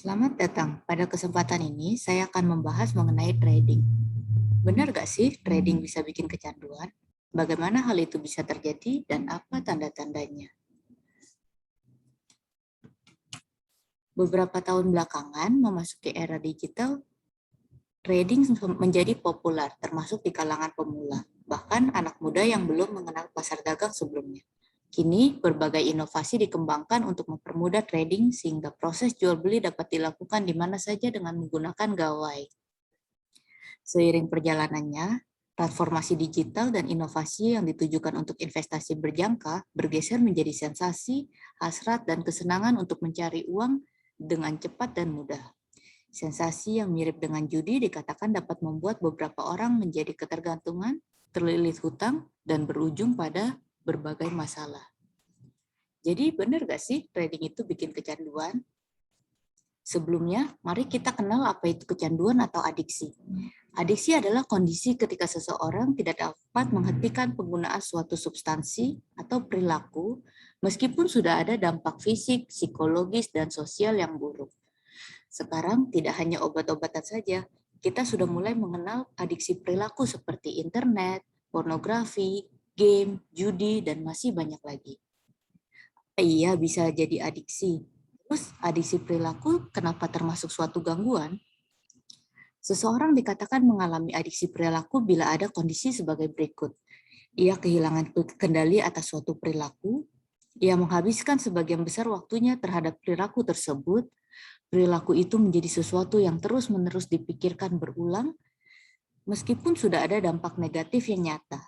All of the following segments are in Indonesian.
Selamat datang. Pada kesempatan ini, saya akan membahas mengenai trading. Benar nggak sih trading bisa bikin kecanduan? Bagaimana hal itu bisa terjadi dan apa tanda-tandanya? Beberapa tahun belakangan, memasuki era digital, trading menjadi populer, termasuk di kalangan pemula, bahkan anak muda yang belum mengenal pasar dagang sebelumnya. Kini, berbagai inovasi dikembangkan untuk mempermudah trading sehingga proses jual beli dapat dilakukan di mana saja dengan menggunakan gawai. Seiring perjalanannya, transformasi digital dan inovasi yang ditujukan untuk investasi berjangka bergeser menjadi sensasi, hasrat, dan kesenangan untuk mencari uang dengan cepat dan mudah. Sensasi yang mirip dengan judi dikatakan dapat membuat beberapa orang menjadi ketergantungan, terlilit hutang, dan berujung pada berbagai masalah. Jadi benar gak sih trading itu bikin kecanduan? Sebelumnya, mari kita kenal apa itu kecanduan atau adiksi. Adiksi adalah kondisi ketika seseorang tidak dapat menghentikan penggunaan suatu substansi atau perilaku meskipun sudah ada dampak fisik, psikologis, dan sosial yang buruk. Sekarang tidak hanya obat-obatan saja, kita sudah mulai mengenal adiksi perilaku seperti internet, pornografi, game, judi, dan masih banyak lagi. Iya, bisa jadi adiksi. Terus, adiksi perilaku kenapa termasuk suatu gangguan? Seseorang dikatakan mengalami adiksi perilaku bila ada kondisi sebagai berikut. Ia kehilangan kendali atas suatu perilaku, ia menghabiskan sebagian besar waktunya terhadap perilaku tersebut, perilaku itu menjadi sesuatu yang terus-menerus dipikirkan berulang, meskipun sudah ada dampak negatif yang nyata.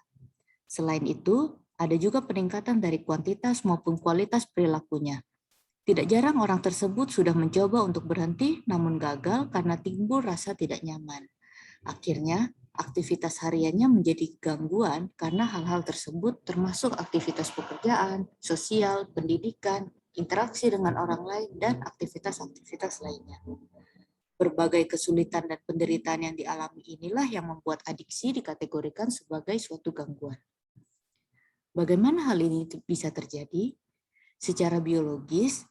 Selain itu, ada juga peningkatan dari kuantitas maupun kualitas perilakunya. Tidak jarang orang tersebut sudah mencoba untuk berhenti, namun gagal karena timbul rasa tidak nyaman. Akhirnya, aktivitas hariannya menjadi gangguan karena hal-hal tersebut termasuk aktivitas pekerjaan, sosial, pendidikan, interaksi dengan orang lain, dan aktivitas-aktivitas lainnya. Berbagai kesulitan dan penderitaan yang dialami inilah yang membuat adiksi dikategorikan sebagai suatu gangguan. Bagaimana hal ini bisa terjadi? Secara biologis,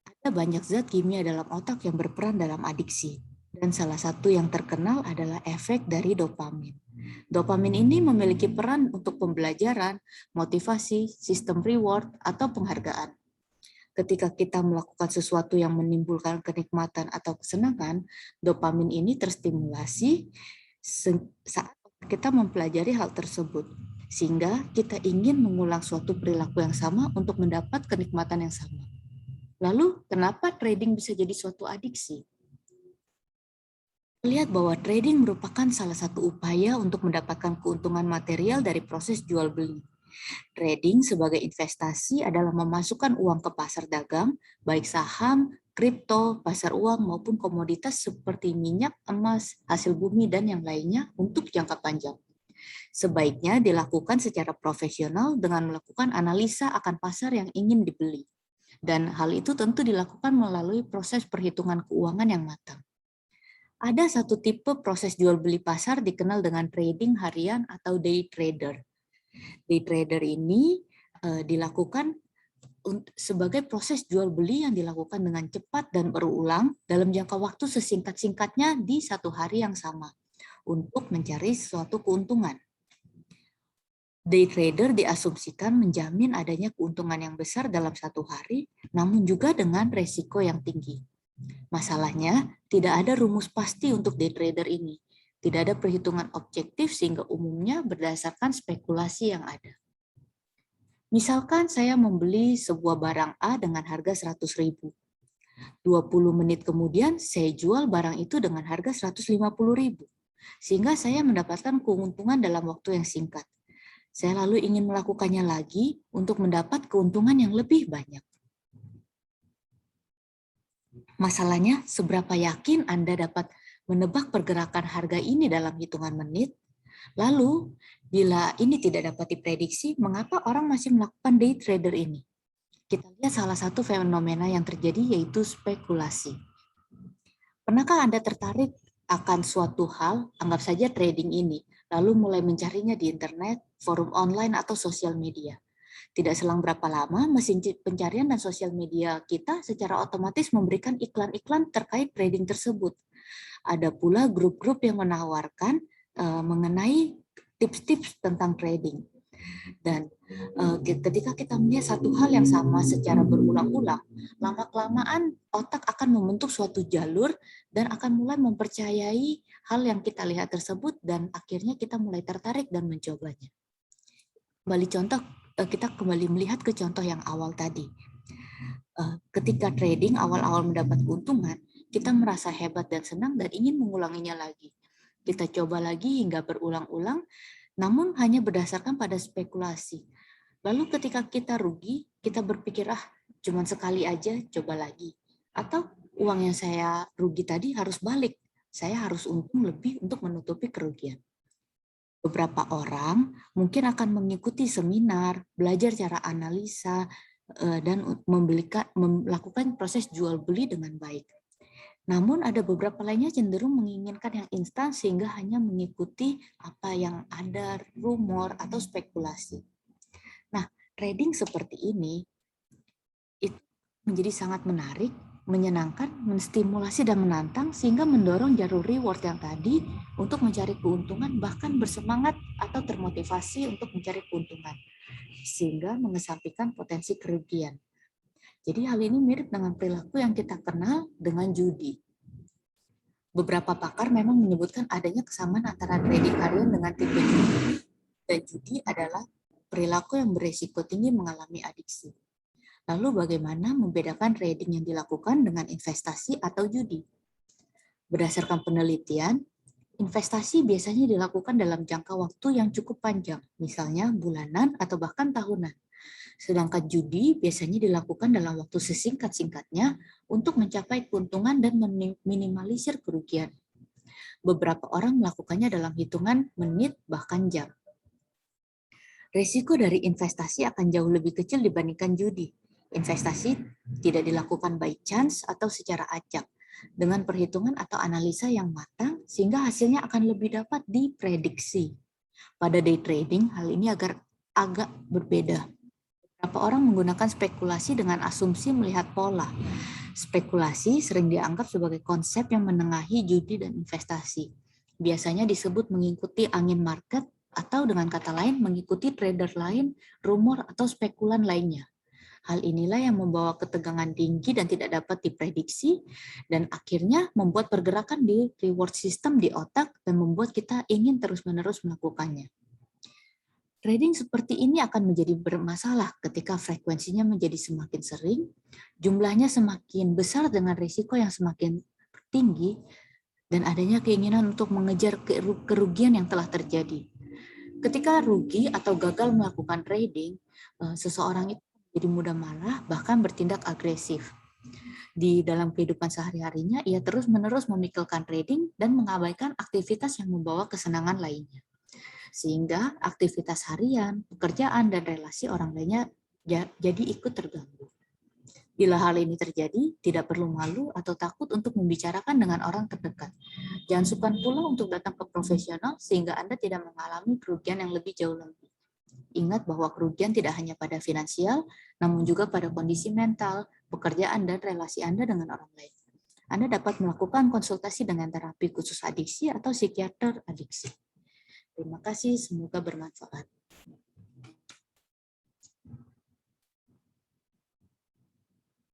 ada banyak zat kimia dalam otak yang berperan dalam adiksi. Dan salah satu yang terkenal adalah efek dari dopamin. Dopamin ini memiliki peran untuk pembelajaran, motivasi, sistem reward, atau penghargaan. Ketika kita melakukan sesuatu yang menimbulkan kenikmatan atau kesenangan, dopamin ini terstimulasi saat kita mempelajari hal tersebut. Sehingga kita ingin mengulang suatu perilaku yang sama untuk mendapat kenikmatan yang sama. Lalu, kenapa trading bisa jadi suatu adiksi? Lihat bahwa trading merupakan salah satu upaya untuk mendapatkan keuntungan material dari proses jual beli. Trading sebagai investasi adalah memasukkan uang ke pasar dagang, baik saham, kripto, pasar uang, maupun komoditas seperti minyak, emas, hasil bumi, dan yang lainnya untuk jangka panjang. Sebaiknya dilakukan secara profesional dengan melakukan analisa akan pasar yang ingin dibeli. Dan hal itu tentu dilakukan melalui proses perhitungan keuangan yang matang. Ada satu tipe proses jual beli pasar dikenal dengan trading harian atau day trader. Day trader ini dilakukan sebagai proses jual beli yang dilakukan dengan cepat dan berulang dalam jangka waktu sesingkat-singkatnya di satu hari yang sama untuk mencari suatu keuntungan. Day trader diasumsikan menjamin adanya keuntungan yang besar dalam satu hari, namun juga dengan resiko yang tinggi. Masalahnya, tidak ada rumus pasti untuk day trader ini. Tidak ada perhitungan objektif sehingga umumnya berdasarkan spekulasi yang ada. Misalkan saya membeli sebuah barang A dengan harga 100.000. 20 menit kemudian saya jual barang itu dengan harga 150.000. Sehingga saya mendapatkan keuntungan dalam waktu yang singkat. Saya lalu ingin melakukannya lagi untuk mendapat keuntungan yang lebih banyak. Masalahnya, seberapa yakin Anda dapat menebak pergerakan harga ini dalam hitungan menit? Lalu, bila ini tidak dapat diprediksi, mengapa orang masih melakukan day trader ini? Kita lihat salah satu fenomena yang terjadi yaitu spekulasi. Pernahkah Anda tertarik akan suatu hal, anggap saja trading ini, lalu mulai mencarinya di internet, forum online, atau sosial media? Tidak selang berapa lama, mesin pencarian dan sosial media kita secara otomatis memberikan iklan-iklan terkait trading tersebut. Ada pula grup-grup yang menawarkan mengenai tips-tips tentang trading. Dan ketika kita melihat satu hal yang sama secara berulang-ulang, lama-kelamaan otak akan membentuk suatu jalur dan akan mulai mempercayai hal yang kita lihat tersebut dan akhirnya kita mulai tertarik dan mencobanya. Kita kembali melihat ke contoh yang awal tadi. Ketika trading awal-awal mendapat keuntungan, kita merasa hebat dan senang dan ingin mengulanginya lagi. Kita coba lagi hingga berulang-ulang, namun hanya berdasarkan pada spekulasi. Lalu ketika kita rugi, kita berpikir, cuma sekali aja, coba lagi. Atau uang yang saya rugi tadi harus balik. Saya harus untung lebih untuk menutupi kerugian. Beberapa orang mungkin akan mengikuti seminar, belajar cara analisa, dan melakukan proses jual beli dengan baik. Namun ada beberapa lainnya cenderung menginginkan yang instan sehingga hanya mengikuti apa yang ada, rumor atau spekulasi. Nah, trading seperti ini itu menjadi sangat menarik, menyenangkan, menstimulasi dan menantang sehingga mendorong jalur reward yang tadi untuk mencari keuntungan, bahkan bersemangat atau termotivasi untuk mencari keuntungan sehingga mengesampingkan potensi kerugian. Jadi hal ini mirip dengan perilaku yang kita kenal dengan judi. Beberapa pakar memang menyebutkan adanya kesamaan antara trading harian dengan tipe judi. Dan judi adalah perilaku yang beresiko tinggi mengalami adiksi. Lalu bagaimana membedakan trading yang dilakukan dengan investasi atau judi? Berdasarkan penelitian, investasi biasanya dilakukan dalam jangka waktu yang cukup panjang, misalnya bulanan atau bahkan tahunan. Sedangkan judi biasanya dilakukan dalam waktu sesingkat-singkatnya untuk mencapai keuntungan dan meminimalisir kerugian. Beberapa orang melakukannya dalam hitungan menit bahkan jam. Risiko dari investasi akan jauh lebih kecil dibandingkan judi. Investasi tidak dilakukan by chance atau secara acak, dengan perhitungan atau analisa yang matang sehingga hasilnya akan lebih dapat diprediksi. Pada day trading, hal ini agak berbeda. Beberapa orang menggunakan spekulasi dengan asumsi melihat pola. Spekulasi sering dianggap sebagai konsep yang menengahi judi dan investasi. Biasanya disebut mengikuti angin market atau dengan kata lain mengikuti trader lain, rumor atau spekulan lainnya. Hal inilah yang membawa ketegangan tinggi dan tidak dapat diprediksi dan akhirnya membuat pergerakan di reward system di otak dan membuat kita ingin terus-menerus melakukannya. Trading seperti ini akan menjadi bermasalah ketika frekuensinya menjadi semakin sering, jumlahnya semakin besar dengan risiko yang semakin tinggi, dan adanya keinginan untuk mengejar kerugian yang telah terjadi. Ketika rugi atau gagal melakukan trading, seseorang itu jadi mudah marah, bahkan bertindak agresif. Di dalam kehidupan sehari-harinya, ia terus-menerus memikirkan trading dan mengabaikan aktivitas yang membawa kesenangan lainnya. Sehingga aktivitas harian, pekerjaan, dan relasi orang lainnya jadi ikut terganggu. Bila hal ini terjadi, tidak perlu malu atau takut untuk membicarakan dengan orang terdekat. Jangan sukar pula untuk datang ke profesional sehingga Anda tidak mengalami kerugian yang lebih jauh lagi. Ingat bahwa kerugian tidak hanya pada finansial, namun juga pada kondisi mental, pekerjaan, dan relasi Anda dengan orang lain. Anda dapat melakukan konsultasi dengan terapi khusus adiksi atau psikiater adiksi. Terima kasih, semoga bermanfaat.